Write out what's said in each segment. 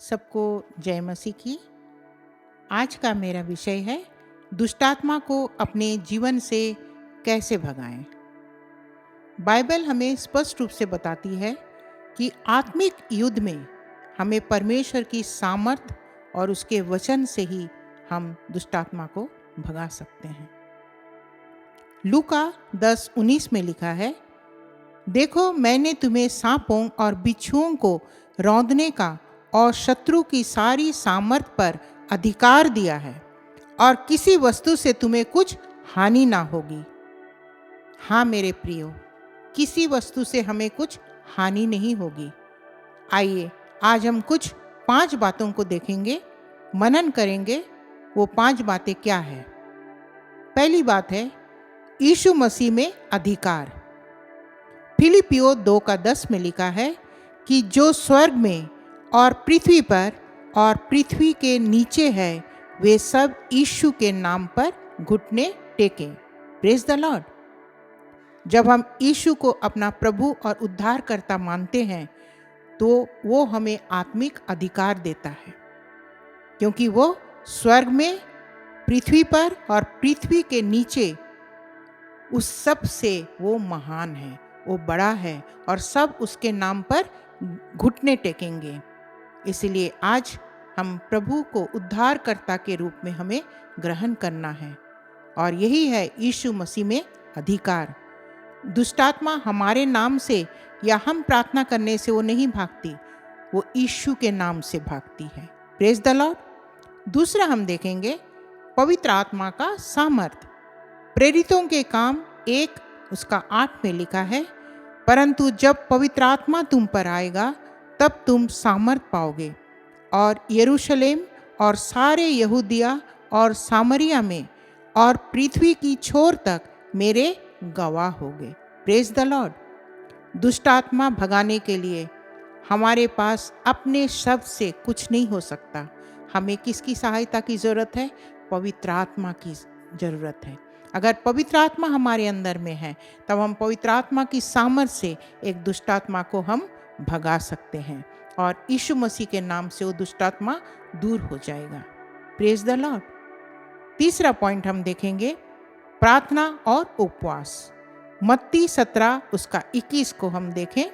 सबको जय मसीह की। आज का मेरा विषय है दुष्टात्मा को अपने जीवन से कैसे भगाएं। बाइबल हमें स्पष्ट रूप से बताती है कि आत्मिक युद्ध में हमें परमेश्वर की सामर्थ और उसके वचन से ही हम दुष्टात्मा को भगा सकते हैं। लूका 10:19 में लिखा है, देखो मैंने तुम्हें सांपों और बिच्छुओं को रौंदने का और शत्रु की सारी सामर्थ पर अधिकार दिया है और किसी वस्तु से तुम्हें कुछ हानि ना होगी। हाँ मेरे प्रियो, किसी वस्तु से हमें कुछ हानि नहीं होगी। आइए आज हम कुछ 5 बातों को देखेंगे, मनन करेंगे। वो 5 बातें क्या है? पहली बात है यीशु मसीह में अधिकार। फिलिपियो 2:10 में लिखा है कि जो स्वर्ग में और पृथ्वी पर और पृथ्वी के नीचे है वे सब यीशु के नाम पर घुटने टेकें। Praise the Lord. जब हम यीशु को अपना प्रभु और उद्धारकर्ता मानते हैं तो वो हमें आत्मिक अधिकार देता है, क्योंकि वो स्वर्ग में, पृथ्वी पर और पृथ्वी के नीचे उस सब से वो महान है, वो बड़ा है और सब उसके नाम पर घुटने टेकेंगे। इसलिए आज हम प्रभु को उद्धारकर्ता के रूप में हमें ग्रहण करना है और यही है यीशु मसीह में अधिकार। दुष्टात्मा हमारे नाम से या हम प्रार्थना करने से वो नहीं भागती, वो यीशु के नाम से भागती है। Praise the Lord. दूसरा हम देखेंगे पवित्र आत्मा का सामर्थ। प्रेरितों के काम 1:8 में लिखा है, परंतु जब पवित्र आत्मा तुम पर आएगा तब तुम सामर्थ पाओगे और यरूशलेम और सारे यहूदिया और सामरिया में और पृथ्वी की छोर तक मेरे गवाह होगे। Praise the Lord. दुष्टात्मा भगाने के लिए हमारे पास अपने शब्द से कुछ नहीं हो सकता। हमें किसकी सहायता की जरूरत है? पवित्र आत्मा की जरूरत है। अगर पवित्र आत्मा हमारे अंदर में है तब हम पवित्र आत्मा की सामर्थ्य से एक दुष्टात्मा को हम भगा सकते हैं और यीशु मसीह के नाम से वो दुष्टात्मा दूर हो जाएगा। Praise the Lord. तीसरा पॉइंट हम देखेंगे प्रार्थना और उपवास। मत्ती 17:21 को हम देखें,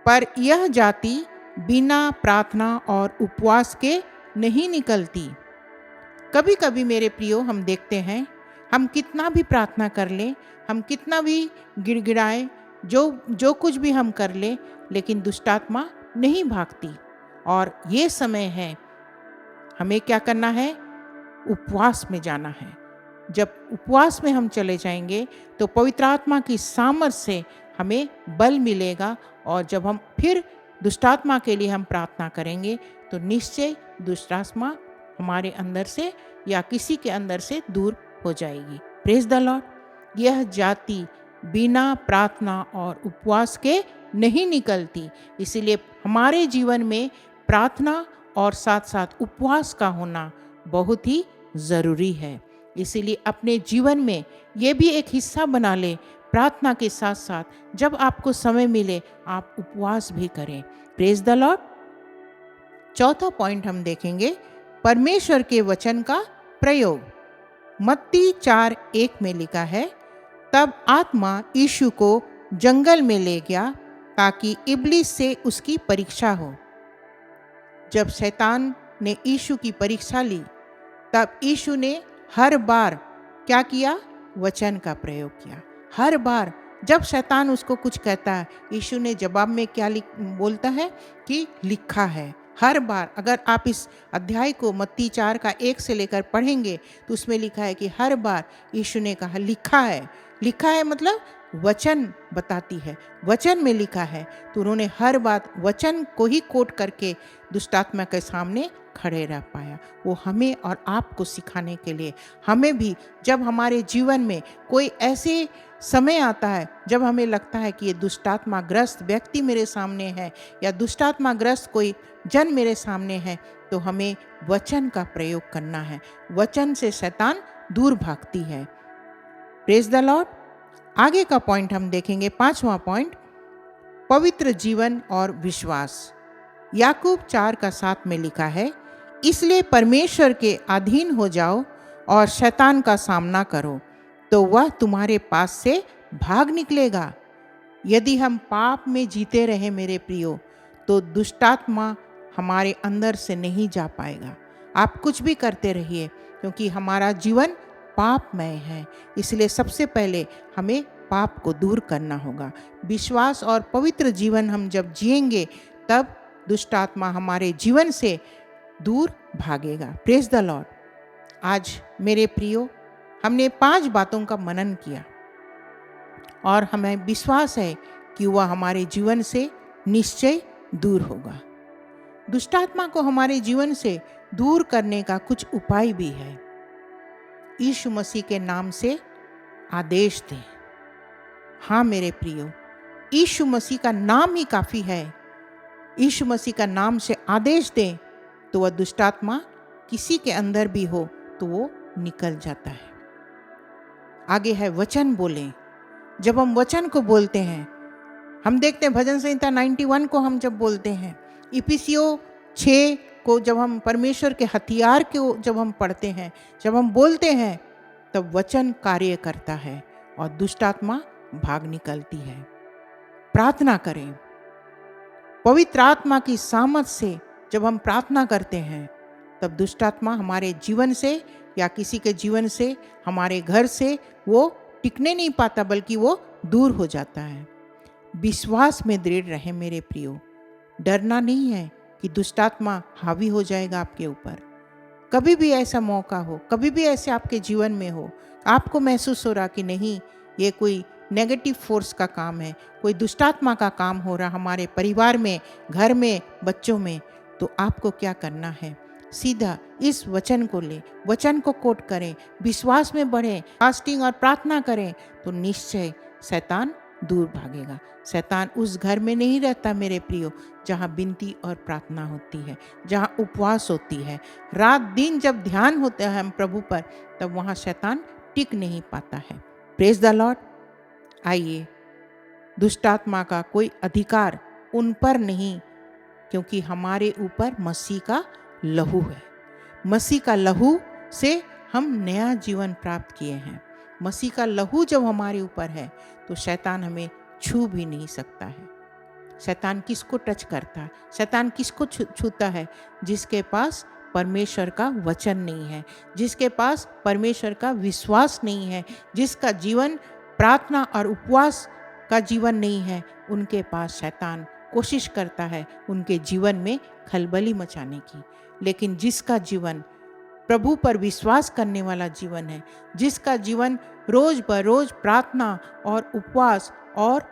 पर यह जाति बिना प्रार्थना और उपवास के नहीं निकलती। कभी कभी मेरे प्रियो हम देखते हैं, हम कितना भी प्रार्थना कर लें, हम कितना भी गिड़गिड़ाएं, जो कुछ भी हम कर लें, लेकिन दुष्टात्मा नहीं भागती। और ये समय है हमें क्या करना है? उपवास में जाना है। जब उपवास में हम चले जाएंगे तो पवित्र आत्मा की सामर्थ्य से हमें बल मिलेगा और जब हम फिर दुष्टात्मा के लिए हम प्रार्थना करेंगे तो निश्चय दुष्टात्मा हमारे अंदर से या किसी के अंदर से दूर हो जाएगी। Praise the Lord. यह जाति बिना प्रार्थना और उपवास के नहीं निकलती। इसलिए हमारे जीवन में प्रार्थना और साथ साथ उपवास का होना बहुत ही ज़रूरी है। इसीलिए अपने जीवन में ये भी एक हिस्सा बना ले, प्रार्थना के साथ साथ जब आपको समय मिले आप उपवास भी करें। Praise the Lord. चौथा पॉइंट हम देखेंगे परमेश्वर के वचन का प्रयोग। मत्ती 4:1 में लिखा है, तब आत्मा यीशु को जंगल में ले गया ताकि इब्लीस से उसकी परीक्षा हो। जब शैतान ने यीशु की परीक्षा ली तब यीशु ने हर बार क्या किया? वचन का प्रयोग किया। हर बार जब शैतान उसको कुछ कहता है, यीशु ने जवाब में क्या बोलता है कि लिखा है। हर बार अगर आप इस अध्याय को मत्ती 4:1 से लेकर पढ़ेंगे तो उसमें लिखा है कि हर बार यीशु ने कहा लिखा है। लिखा है मतलब वचन बताती है, वचन में लिखा है। तो उन्होंने हर बात वचन को ही कोट करके दुष्टात्मा के सामने खड़े रह पाया। वो हमें और आपको सिखाने के लिए, हमें भी जब हमारे जीवन में कोई ऐसे समय आता है जब हमें लगता है कि ये दुष्टात्मा ग्रस्त व्यक्ति मेरे सामने है या दुष्टात्मा ग्रस्त कोई जन मेरे सामने है, तो हमें वचन का प्रयोग करना है। वचन से शैतान दूर भागती है। Praise the Lord. आगे का पॉइंट हम देखेंगे, 5वां पॉइंट, पवित्र जीवन और विश्वास। याकूब 4:7 में लिखा है, इसलिए परमेश्वर के अधीन हो जाओ और शैतान का सामना करो, तो वह तुम्हारे पास से भाग निकलेगा। यदि हम पाप में जीते रहे मेरे प्रियो, तो दुष्टात्मा हमारे अंदर से नहीं जा पाएगा। आप कुछ भी करते रहिए, क्योंकि हमारा जीवन पापमय है। इसलिए सबसे पहले हमें पाप को दूर करना होगा। विश्वास और पवित्र जीवन हम जब जिएंगे, तब दुष्टात्मा हमारे जीवन से दूर भागेगा। Praise the Lord. आज मेरे प्रियो, हमने 5 बातों का मनन किया और हमें विश्वास है कि वह हमारे जीवन से निश्चय दूर होगा। दुष्टात्मा को हमारे जीवन से दूर करने का कुछ उपाय भी है। यीशु मसीह के नाम से आदेश दें। हाँ मेरे प्रियो, यीशु मसीह का नाम ही काफ़ी है। यीशु मसीह का नाम से आदेश दें तो वह दुष्टात्मा किसी के अंदर भी हो तो वो निकल जाता है। आगे है वचन बोलें। जब हम वचन को बोलते हैं, हम देखते हैं भजन संहिता 91 को हम जब बोलते हैं, इफिसियों 6 को जब हम परमेश्वर के हथियार को जब हम पढ़ते हैं, जब हम बोलते हैं, तब वचन कार्य करता है और दुष्टात्मा भाग निकलती है। प्रार्थना करें। पवित्र आत्मा की सामर्थ से जब हम प्रार्थना करते हैं, तब दुष्टात्मा हमारे जीवन से या किसी के जीवन से, हमारे घर से वो टिकने नहीं पाता, बल्कि वो दूर हो जाता है। विश्वास में दृढ़ रहें मेरे प्रियो। डरना नहीं है कि दुष्टात्मा हावी हो जाएगा आपके ऊपर। कभी भी ऐसा मौका हो, कभी भी ऐसे आपके जीवन में हो, आपको महसूस हो रहा कि नहीं, ये कोई नेगेटिव फोर्स का काम है, कोई दुष्टात्मा का काम हो रहा हमारे परिवार में, घर में, बच्चों में, तो आपको क्या करना है? सीधा इस वचन को ले, वचन को कोट करें, विश्वास में बढ़ें, फास्टिंग और प्रार्थना करें, तो निश्चय शैतान दूर भागेगा। शैतान उस घर में नहीं रहता मेरे प्रियो, जहाँ विनती और प्रार्थना होती है, जहाँ उपवास होती है। रात दिन जब ध्यान होता है हम प्रभु पर, तब वहाँ शैतान टिक नहीं पाता है। Praise the Lord. आइए, दुष्टात्मा का कोई अधिकार उन पर नहीं, क्योंकि हमारे ऊपर मसीह का लहू है। मसीह का लहू से हम नया जीवन प्राप्त किए हैं। मसीह का लहू जब हमारे ऊपर है, तो शैतान हमें छू भी नहीं सकता है। शैतान किसको टच करता है? शैतान किसको छूता है? जिसके पास परमेश्वर का वचन नहीं है, जिसके पास परमेश्वर का विश्वास नहीं है, जिसका जीवन प्रार्थना और उपवास का जीवन नहीं है, उनके पास शैतान कोशिश करता है उनके जीवन में खलबली मचाने की। लेकिन जिसका जीवन प्रभु पर विश्वास करने वाला जीवन है, जिसका जीवन रोज बरोज प्रार्थना और उपवास और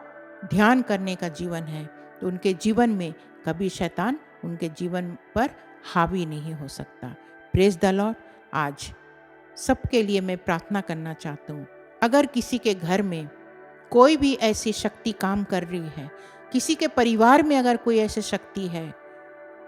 ध्यान करने का जीवन है, तो उनके जीवन में कभी शैतान उनके जीवन पर हावी नहीं हो सकता। Praise the Lord. आज सबके लिए मैं प्रार्थना करना चाहता हूँ। अगर किसी के घर में कोई भी ऐसी शक्ति काम कर रही है, किसी के परिवार में अगर कोई ऐसी शक्ति है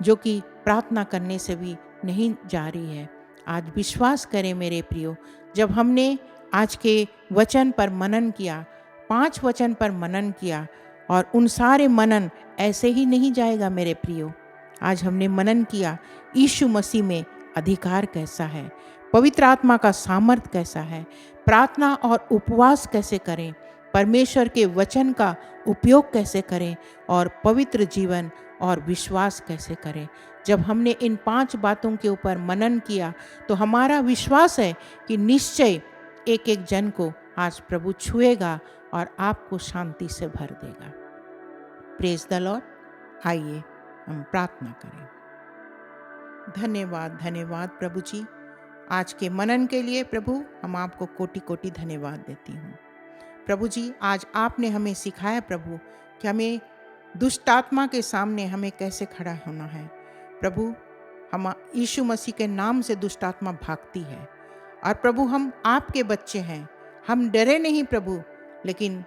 जो कि प्रार्थना करने से भी नहीं जा रही है, आज विश्वास करें मेरे प्रियो। जब हमने आज के वचन पर मनन किया, 5 वचन पर मनन किया, और उन सारे मनन ऐसे ही नहीं जाएगा मेरे प्रियो। आज हमने मनन किया यीशु मसीह में अधिकार कैसा है, पवित्र आत्मा का सामर्थ कैसा है, प्रार्थना और उपवास कैसे करें, परमेश्वर के वचन का उपयोग कैसे करें, और पवित्र जीवन और विश्वास कैसे करें। जब हमने इन 5 बातों के ऊपर मनन किया, तो हमारा विश्वास है कि निश्चय एक एक जन को आज प्रभु छुएगा और आपको शांति से भर देगा। Praise the Lord. आइए हम प्रार्थना करें। धन्यवाद, धन्यवाद प्रभु जी, आज के मनन के लिए। प्रभु, हम आपको कोटि कोटि धन्यवाद देती हूँ। प्रभु जी, आज आपने हमें सिखाया प्रभु कि हमें दुष्ट आत्मा के सामने हमें कैसे खड़ा होना है। प्रभु, हम यीशु मसीह के नाम से दुष्ट आत्मा भागती है, और प्रभु हम आपके बच्चे हैं, हम डरे नहीं प्रभु, लेकिन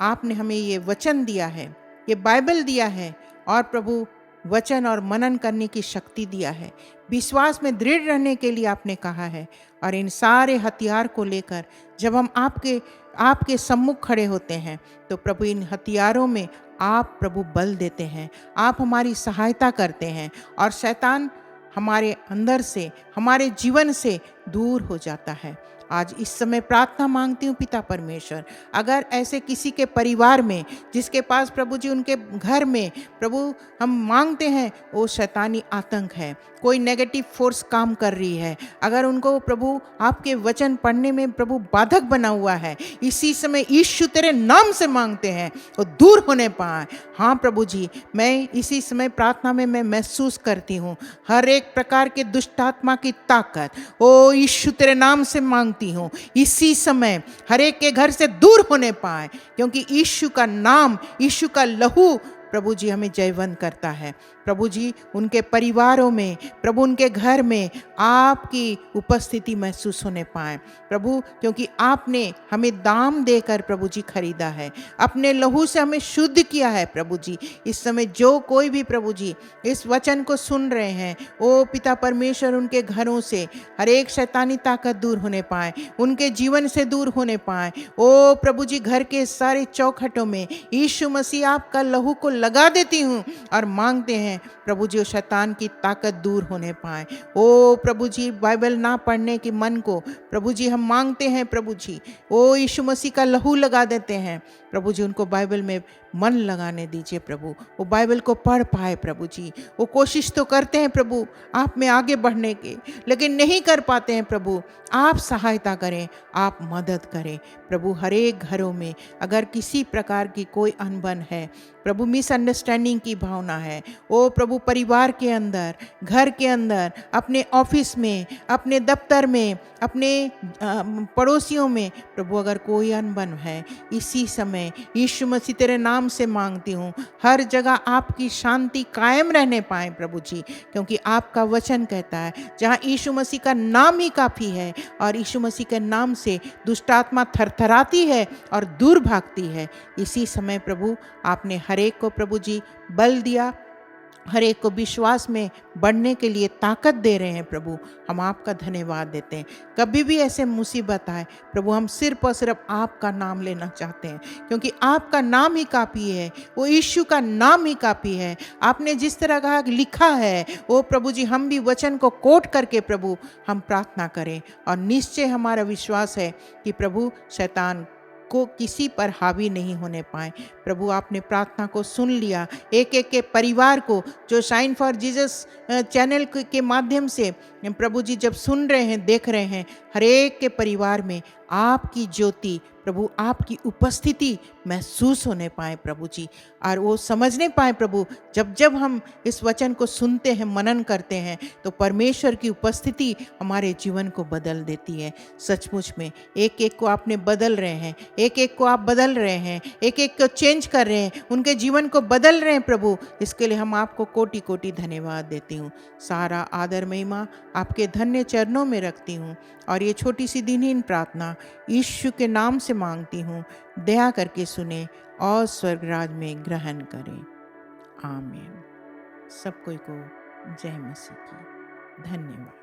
आपने हमें ये वचन दिया है, ये बाइबल दिया है, और प्रभु वचन और मनन करने की शक्ति दिया है। विश्वास में दृढ़ रहने के लिए आपने कहा है, और इन सारे हथियार को लेकर जब हम आपके आपके सम्मुख खड़े होते हैं, तो प्रभु इन हथियारों में आप प्रभु बल देते हैं, आप हमारी सहायता करते हैं और शैतान हमारे अंदर से, हमारे जीवन से दूर हो जाता है। आज इस समय प्रार्थना मांगती हूँ पिता परमेश्वर, अगर ऐसे किसी के परिवार में, जिसके पास प्रभु जी उनके घर में प्रभु हम मांगते हैं वो शैतानी आतंक है, कोई नेगेटिव फोर्स काम कर रही है, अगर उनको प्रभु आपके वचन पढ़ने में प्रभु बाधक बना हुआ है, इसी समय यीशु तेरे नाम से मांगते हैं वो दूर होने पाए। हाँ प्रभु जी, मैं इसी समय प्रार्थना में मैं महसूस करती हूँ हर एक प्रकार के दुष्ट आत्मा की ताकत, ओ यीशु तेरे नाम से मांगती हूँ इसी समय हर एक के घर से दूर होने पाए, क्योंकि यीशु का नाम, यीशु का लहू प्रभु जी हमें जयवंत करता है। प्रभु जी उनके परिवारों में, प्रभु उनके घर में आपकी उपस्थिति महसूस होने पाए प्रभु, क्योंकि आपने हमें दाम देकर प्रभु जी खरीदा है, अपने लहू से हमें शुद्ध किया है प्रभु जी। इस समय जो कोई भी प्रभु जी इस वचन को सुन रहे हैं, ओ पिता परमेश्वर उनके घरों से हर एक शैतानी ताकत दूर होने पाए, उनके जीवन से दूर होने पाए। ओ प्रभु जी घर के सारे चौखटों में यीशु मसीह आपका लहू को लगा देती हूँ और मांगते हैं प्रभु जी शैतान की ताकत दूर होने पाए। ओ प्रभु जी बाइबल ना पढ़ने के मन को प्रभु जी हम मांगते हैं प्रभु जी, ओ यीशु मसीह का लहू लगा देते हैं प्रभु जी, उनको बाइबल में मन लगाने दीजिए प्रभु, वो बाइबल को पढ़ पाए प्रभु जी। वो कोशिश तो करते हैं प्रभु आप में आगे बढ़ने की, लेकिन नहीं कर पाते हैं प्रभु, आप सहायता करें, आप मदद करें प्रभु। हर एक घरों में अगर किसी प्रकार की कोई अनबन है प्रभु, मिसअंडरस्टैंडिंग की भावना है, ओ प्रभु परिवार के अंदर, घर के अंदर, अपने ऑफिस में, अपने दफ्तर में, अपने पड़ोसियों में प्रभु अगर कोई अनबन है, इसी समय यीशु मसीह तेरे नाम से मांगती हूँ हर जगह आपकी शांति कायम रहने पाए प्रभु जी, क्योंकि आपका वचन कहता है जहाँ यीशु मसीह का नाम ही काफ़ी है और यीशु मसीह के नाम से दुष्ट आत्मा थरथराती है और दूर भागती है। इसी समय प्रभु आपने हर एक को प्रभु जी बल दिया, हर एक को विश्वास में बढ़ने के लिए ताकत दे रहे हैं प्रभु, हम आपका धन्यवाद देते हैं। कभी भी ऐसे मुसीबत आए प्रभु, हम सिर्फ और सिर्फ आपका नाम लेना चाहते हैं, क्योंकि आपका नाम ही काफ़ी है, वो यीशु का नाम ही काफ़ी है। आपने जिस तरह का लिखा है वो प्रभु जी हम भी वचन को कोट करके प्रभु हम प्रार्थना करें, और निश्चय हमारा विश्वास है कि प्रभु शैतान को किसी पर हावी नहीं होने पाए प्रभु। आपने प्रार्थना को सुन लिया, एक एक के परिवार को जो शाइन फॉर जीसस चैनल के माध्यम से प्रभु जी जब सुन रहे हैं, देख रहे हैं, हर एक के परिवार में आपकी ज्योति प्रभु, आपकी उपस्थिति महसूस होने पाए प्रभु जी, और वो समझने पाए प्रभु, जब जब हम इस वचन को सुनते हैं, मनन करते हैं, तो परमेश्वर की उपस्थिति हमारे जीवन को बदल देती है। सचमुच में एक एक को आपने बदल रहे हैं, एक एक को आप बदल रहे हैं, एक एक को चेंज कर रहे हैं, उनके जीवन को बदल रहे हैं प्रभु। इसके लिए हम आपको कोटि कोटि धन्यवाद देती हूँ। सारा आदर महिमा आपके धन्य चरणों में रखती हूँ, और ये छोटी सी दिनहीन प्रार्थना यीशु के नाम से मांगती हूँ, दया करके सुने और स्वर्गराज में ग्रहण करें। आमीन। सब कोई को जय मसीह की। धन्यवाद।